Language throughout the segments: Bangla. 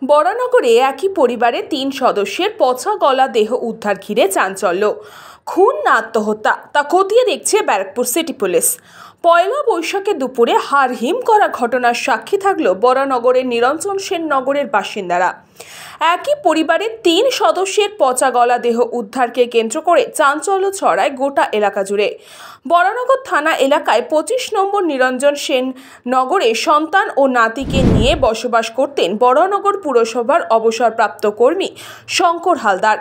বরানগরে একই পরিবারে ৩ সদস্যের পচা গলা দেহ উদ্ধার ঘিরে চাঞ্চল্য। খুন না আত্মহত্যা তা খতিয়ে দেখছে ব্যারাকপুর সিটি পুলিশ। পয়লা বৈশাখে দুপুরে হাড়হিম করা ঘটনার সাক্ষী থাকলো বরানগরের নিরঞ্জন সেন নগরের বাসিন্দারা। একই পরিবারের ৩ সদস্যের পচা গলা দেহ উদ্ধারকে কেন্দ্র করে চাঞ্চল্য ছড়ায় গোটা এলাকা জুড়ে। বরানগর থানা এলাকায় ২৫ নম্বর নিরঞ্জন সেন নগরে সন্তান ও নাতিকে নিয়ে বসবাস করতেন বরানগর পুরসভার অবসরপ্রাপ্ত কর্মী শঙ্কর হালদার।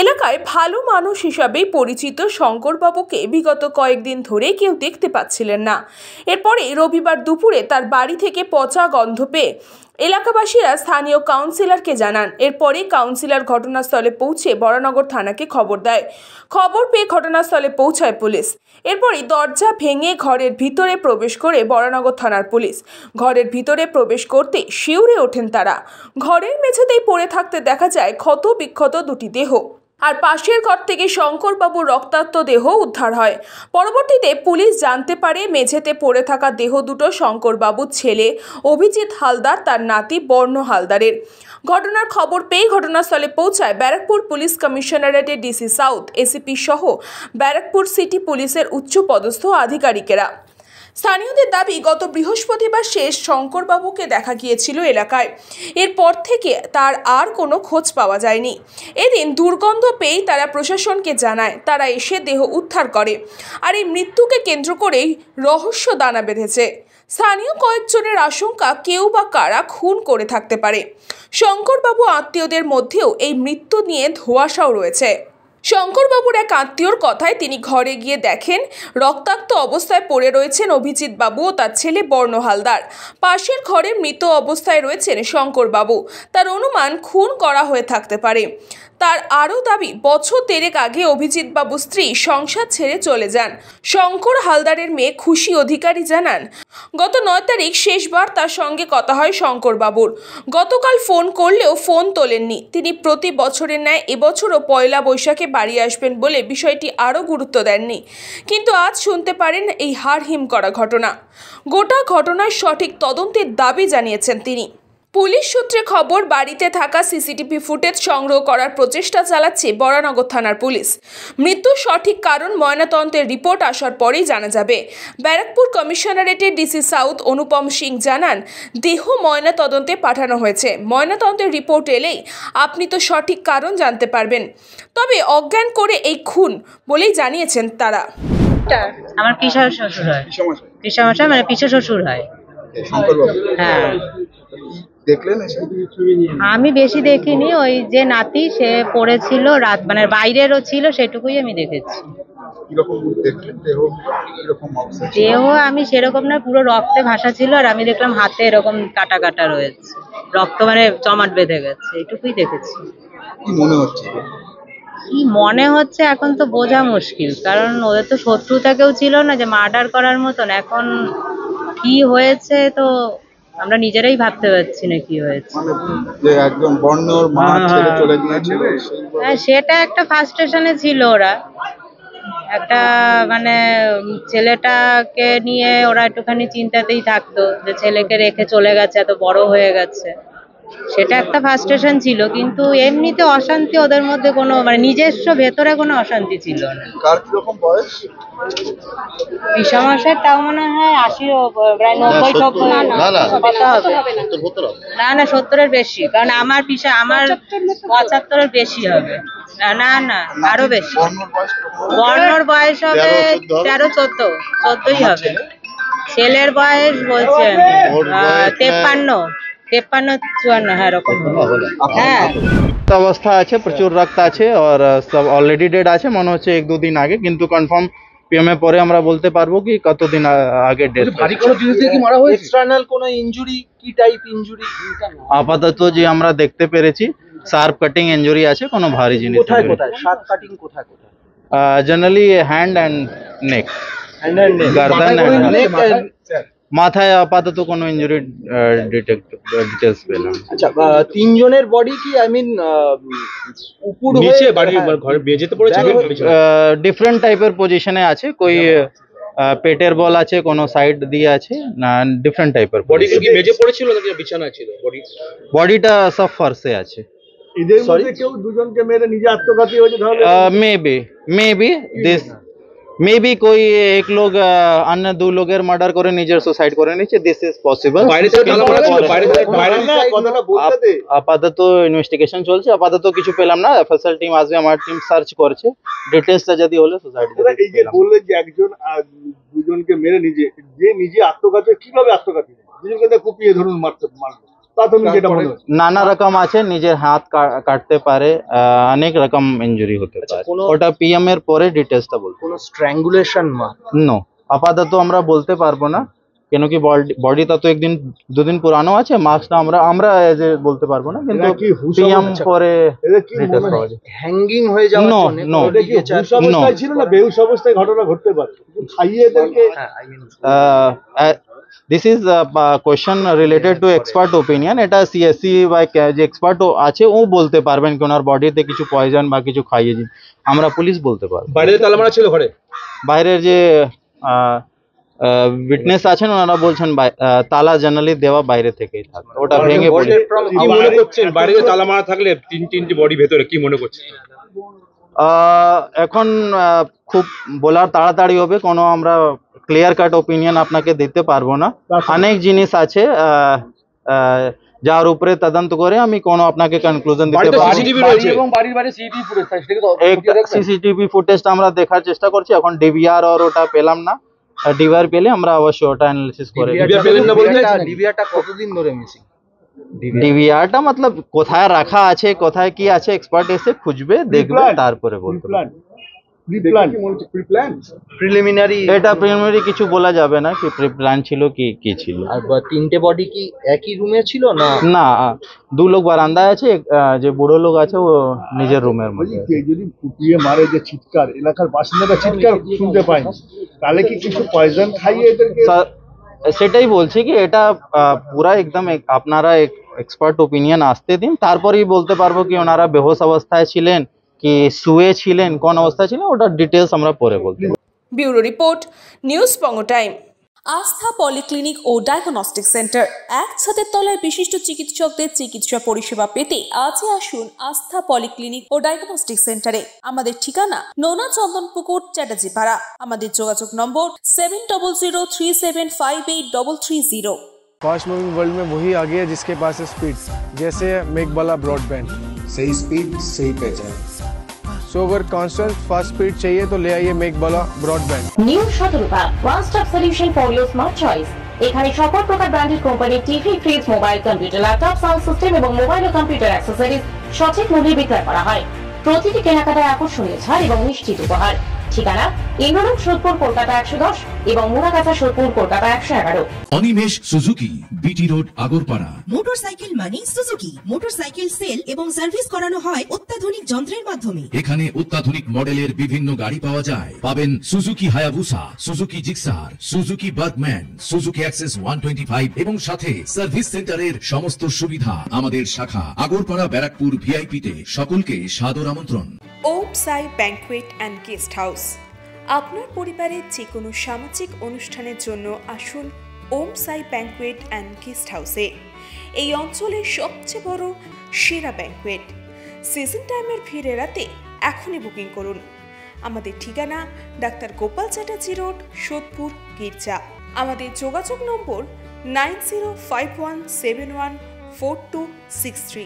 এলাকায় ভালো মানুষ হিসাবেই পরিচিত শঙ্করবাবুকে বিগত কয়েকদিন ধরে কেউ দেখতে পাচ্ছিলেন না। এরপরে রবিবার দুপুরে তার বাড়ি থেকে পচা গন্ধ পেয়ে এলাকাবাসীরা স্থানীয় কাউন্সিলরকে জানান। এরপরে কাউন্সিলর ঘটনাস্থলে পৌঁছে বরানগর থানাকে খবর দেয়। খবর পেয়ে ঘটনাস্থলে পৌঁছায় পুলিশ। এরপরই দরজা ভেঙে ঘরের ভিতরে প্রবেশ করে বরানগর থানার পুলিশ। ঘরের ভিতরে প্রবেশ করতে শিউরে ওঠেন তারা। ঘরের মেঝেতেই পড়ে থাকতে দেখা যায় ক্ষত বিক্ষত দুটি দেহ। আর পাশের ঘর থেকে শঙ্করবাবুর রক্তাক্ত দেহ উদ্ধার হয়। পরবর্তীতে পুলিশ জানতে পারে মেঝেতে পড়ে থাকা দেহ দুটো শঙ্করবাবুর ছেলে অভিজিৎ হালদার তার নাতি বর্ণ হালদারের। ঘটনার খবর পেয়ে ঘটনাস্থলে পৌঁছায় ব্যারাকপুর পুলিশ কমিশনারেটের ডিসি সাউথ, এসিপি সহ ব্যারাকপুর সিটি পুলিশের উচ্চপদস্থ আধিকারিকেরা। স্থানীয়দের দাবি, গত বৃহস্পতিবার শেষ শঙ্করবাবুকে দেখা গিয়েছিল এলাকায়। এরপর থেকে তার আর কোনো খোঁজ পাওয়া যায়নি। এদিন দুর্গন্ধ পেয়েই তারা প্রশাসনকে জানায়। তারা এসে দেহ উদ্ধার করে। আর এই মৃত্যুকে কেন্দ্র করেই রহস্য দানা বেঁধেছে। স্থানীয় কয়েকজনের আশঙ্কা কেউ বা কারা খুন করে থাকতে পারে। শঙ্করবাবু আত্মীয়দের মধ্যেও এই মৃত্যু নিয়ে ধোঁয়াশাও রয়েছে। শঙ্করবাবুর এক আত্মীয়র কথায় তিনি ঘরে গিয়ে দেখেন রক্তাক্ত অবস্থায় পড়ে রয়েছেন অভিজিৎ বাবু ও তার ছেলে বর্ণ হালদার। পাশের ঘরে মৃত অবস্থায় রয়েছেন শঙ্করবাবু। তার অনুমান খুন করা হয়ে থাকতে পারে। তার আরও দাবি, বছর 3 আগে অভিজিৎ বাবুর স্ত্রী সংসার ছেড়ে চলে যান। শঙ্কর হালদারের মেয়ে খুশি অধিকারী জানান, গত 9 তারিখ শেষবার তার সঙ্গে কথা হয় শঙ্করবাবুর। গতকাল ফোন করলেও ফোন তোলেননি। তিনি প্রতি বছরের ন্যায় এবছরও পয়লা বৈশাখে বাড়ি আসবেন বলে বিষয়টি আরও গুরুত্ব দেননি। কিন্তু আজ শুনতে পারেন এই হাড়হিম করা ঘটনা। গোটা ঘটনার সঠিক তদন্তের দাবি জানিয়েছেন তিনি। পুলিশ সূত্রে খবর, বাড়িতে থাকা সিসিটিভি ফুটেজ সংগ্রহ করার প্রচেষ্টা চালাচ্ছে বরানগর থানার পুলিশ। মৃত্যুর সঠিক কারণ ময়নাতদন্তের রিপোর্ট আসার পরেই জানা যাবে। ব্যারাকপুর কমিশনারেটের ডিসি সাউথ অনুপম সিং জানান, দেহ ময়নাতদন্তে পাঠানো হয়েছে। ময়নাতদন্তের রিপোর্ট এলেই আপনি তো সঠিক কারণ জানতে পারবেন। তবে অজ্ঞান করে এই খুন বলেই জানিয়েছেন তারা। আমার পিসা শ্বশুর হয়, পিসামশাই মানে পিসা শ্বশুর হয়। হ্যাঁ, দেখলেন? আমি বেশি দেখিনি। ওই যে নাতি সে পড়েছিল রাত, মানে বাইরেরও ছিল, সেটুকুই আমি দেখেছি। দেহ আমি সেরকম না, পুরো রক্তে ভাসা ছিল। আর আমি দেখলাম হাতে এরকম কাটা কাটা রয়েছে, রক্ত মানে জমাট বেঁধে গেছে, এটুকুই দেখেছি। কি মনে হচ্ছে এখন তো বোঝা মুশকিল, কারণ ওদের তো শত্রুতা কেউ ছিল না যে মার্ডার করার মতন। এখন কি হয়েছে তো আমরা নিজেরাই ভাবতে পারছি না কি হয়েছে। হ্যাঁ, সেটা একটা ফ্রাস্ট্রেশনে ছিল ওরা। একটা মানে ছেলেটাকে নিয়ে ওরা একটুখানি চিন্তাতেই থাকতো যে ছেলেকে রেখে চলে গেছে, এত বড় হয়ে গেছে। সেটা একটা ফ্রাস্ট্রেশন ছিল, কিন্তু এমনিতে অশান্তি ওদের মধ্যে কোনো, মানে নিজস্ব ভেতরে কোনো অশান্তি ছিল না। পিসামশাই তাও মনে হয় 80, প্রায় 90 না না 70-এর বেশি, কারণ আমার পিসা আমার 75-এর বেশি হবে। না না আরো বেশি। বর্ণর বয়স হবে 13-14ই হবে। ছেলের বয়স বলছে 53-54, হ্যাঁ এরকম। হ্যাঁ, অবস্থা আছে, প্রচুর রক্ত আছে আর সব অলরেডি ডেড আছে। মনে হচ্ছে 1-2 দিন আগে, কিন্তু কনফার্ম পিএম এর পরে আমরা বলতে পারবো কি কতদিন আগে ডেথ। ভারী কোনো জিনিস দিয়ে কি মারা হয়েছে? এক্সটার্নাল কোনো ইনজুরি, কি টাইপ ইনজুরি? আপাতত যে আমরা দেখতে পেরেছি শার্প কাটিং ইনজুরি আছে, কোনো ভারী জিনিস। কোথায় কোথায় শার্প কাটিং? কোথায় কোথায়? জেনারেলি হ্যান্ড এন্ড নেক, গার্দন এন্ড মাথায় আপাতত কোনো ইনজুরি ডিটেলস পেলাম। আচ্ছা, 3 জনের বডি কি উপর নিচে বাড়ির ঘরে বেজেতে পড়েছে? ডিফারেন্ট টাইপের পজিশনে আছে। কই পেটের বল আছে, কোনো সাইড দিয়ে আছে, না ডিফারেন্ট টাইপের। বডিটা কি মেঝে পড়েছিল নাকি বিছানায় ছিল বডিটা সব ফার্সে আছে। এদের মধ্যে কেউ দুজনকে মেরে নিজে আত্মঘাতী হয়েছে তাহলে? मे बी कोई एक लोग अन्य 2 लोगের মার্ডার করে নিজের সুসাইড করে নিচ্ছে। This is possible. বাইরে থেকে তালা মারা ছিল, বাইরে কথাটা বলতে দে। আপাতত ইনভেস্টিগেশন চলছে, আপাতত কিছু পেলাম না। এফএসএল টিম আসবে, আমার টিম সার্চ করছে, ডিটেইলসটা যদি হলে সুসাইড। এই যে বললে যে একজন দুজনকে মেরে নিজে আত্মঘাতী, কিভাবে আত্মঘাতী? দুজনকে কুপিয়ে ধরুন মারলো, প্রাথমিক যেটা মনে হয় নানা রকম আছে, নিজের হাত কাটতে পারে, অনেক রকম ইনজুরি হতে পারে। ওটা পিএম এর পরে ডিটেইলসটা বলবো। কোনো স্ট্র্যাঙ্গুলেশন নো, আপাতত আমরা বলতে পারবো না, কেন কি বডিটা তো 1-2 দিন পুরানো আছে। মার্কসটা আমরা এজ এ বলতে পারবো না, কিন্তু পিএম পরে ডিটেইলস পাওয়া যায়। হ্যাঙ্গিং হয়ে যাওয়ার জন্য নো, এটা কি হুঁশ অবস্থায় ছিল না বেহুশ অবস্থায় ঘটনা ঘটতে পারে? খাইয়ে এদেরকে this is question related to expert opinion. এটা সিএসসি বা যে এক্সপার্ট আছে ও বলতে পারবেন কি ওনার বডিতে কিছু পয়জন বা কিছু খাইয়েছি, আমরা পুলিশ বলতে পারবো। বাইরে তালা মারা ছিল ঘরে? বাইরের যে উইটনেস আছেন ওনারা বলছেন তালা জেনারেলি দেওয়া বাইরে থেকেই থাকে, ওটা ভেঙে পড়ে। কি মনে করছেন বাইরে তালা মারা থাকলে তিনটি বডি ভেতরে, কি মনে করছেন? এখন খুব বলার তাড়াতাড়ি হবে, কোনো আমরা ক্লিয়ার কাট ওপিনিয়ন আপনাকে দিতে পারবো না। অনেক জিনিস আছে যার উপরে তদন্ত করে আমি কোনো আপনাকে কনক্লুশন দিতে পারবো। সিসিটিভি ফুটেজটা আমরা দেখার চেষ্টা করছি, এখন ডিভিআর আর ওটা পেলাম না। ডিভিআর পেলে আমরা অবশ্যই ওটা অ্যানালিসিস করে। ডিভিআরটা কতদিন ধরে মিসিং? ডিভিআরটা মতলব কোথায় রাখা আছে, কোথায় কি আছে, এক্সপার্ট এসে খুঁজবে, দেখবে, তারপরে বলতে পারবে। প্রিলিমিনারি এটা প্রিলিমিনারি কিছু বলা যাবে না কি প্রি প্ল্যান ছিল কি ছিল। আর তিনটে বডি কি একই রুমে ছিল না? না, 2 লোক বারান্দায় আছে, যে বুড়ো লোক আছে ও নিজের রুমের মধ্যে। যদি কুপিয়ে মারে, যে চিৎকার, এলাকার বাসিন্দারা চিৎকার শুনতে পায়নি, তাহলে কি কিছু পয়জন খাইয়ে এদেরকে? সেটাই বলছি কি এটা পুরা একদম আপনারা এক্সপার্ট ওপিনিয়ন আসতে দিন, তারপরেই বলতে পারবো কি ওনারা বেহোশ অবস্থায় ছিলেন কি শুয়ে ছিলেন, কোন অবস্থায় ছিলেন, ওটা ডিটেলস আমরা পরে বলতে পারবো। ব্যুরো রিপোর্ট, নিউজ বঙ্গ টাইম। আস্থা পলিক্লিনিক ও ডায়াগনস্টিক সেন্টার, এক ছাদের তলায় বিশিষ্ট চিকিৎসকদের চিকিৎসা পরিষেবা পেতে আজই আসুন আস্থা পলিক্লিনিক ও ডায়াগনস্টিক সেন্টারে। আমাদের ঠিকানা নোনা চন্দনপুকুর, চ্যাটার্জিপাড়া। আমাদের যোগাযোগ নম্বর 7003758330। फास्ट मूविंग वर्ल्ड में वही आगे है जिसके पास है स्पीड, जैसे मेघबाला ब्रॉडबैंड। सही स्पीड सही पहचान। सो अगर कांस्टेंट फास्ट स्पीड चाहिए तो ले आइए Meghbala broadband. New Shatarupa one stop solution for your smart choice. এখানে সকল প্রকার ব্র্যান্ডেড কোম্পানির TV, fridge, mobile, computer, laptop, sound system এবং মোবাইল ও কম্পিউটার অ্যাক্সেসরিজ সঠিক মূল্যে বিক্রয় করা হয়। প্রতিটি কেনাকাটায় আকর্ষণীয় ছাড় এবং নিশ্চিত উপহার। ঠিকানা ইন্দ্রলোক, সোদপুর, কলকাতা 110 এবং Murakacha, Sodepur, Kolkata 111। Animesh Suzuki, BT road, Agarpara. Motorcycle মানে সুজুকি। মোটরসাইকেল সেল এবং সার্ভিস করানো হয় অত্যাধুনিক যন্ত্রের মাধ্যমে। এখানে অত্যাধুনিক মডেলের বিভিন্ন গাড়ি পাওয়া যায়। পাবেন Suzuki Hayabusa, Suzuki Gixxer, Suzuki Bergman, Suzuki access 125 এবং সাথে সার্ভিস সেন্টারের সমস্ত সুবিধা। আমাদের শাখা আগরপাড়া, ব্যারাকপুর ভিআইপি তে। সকলকে সাদর আমন্ত্রণ। ওম সাই ব্যাংকুয়েট অ্যান্ড গেস্ট হাউস। আপনার পরিবারের যে কোনো সামাজিক অনুষ্ঠানের জন্য আসুন ওম সাই ব্যাংকুয়েট অ্যান্ড গেস্ট হাউসে। এই অঞ্চলের সবচেয়ে বড় সেরা ব্যাংকুয়েট। সিজন টাইমের ভিড় এড়াতে এখনই বুকিং করুন। আমাদের ঠিকানা ডাক্তার গোপাল চ্যাটার্জি রোড, সোদপুর, গির্জা। আমাদের যোগাযোগ নম্বর 9051714263।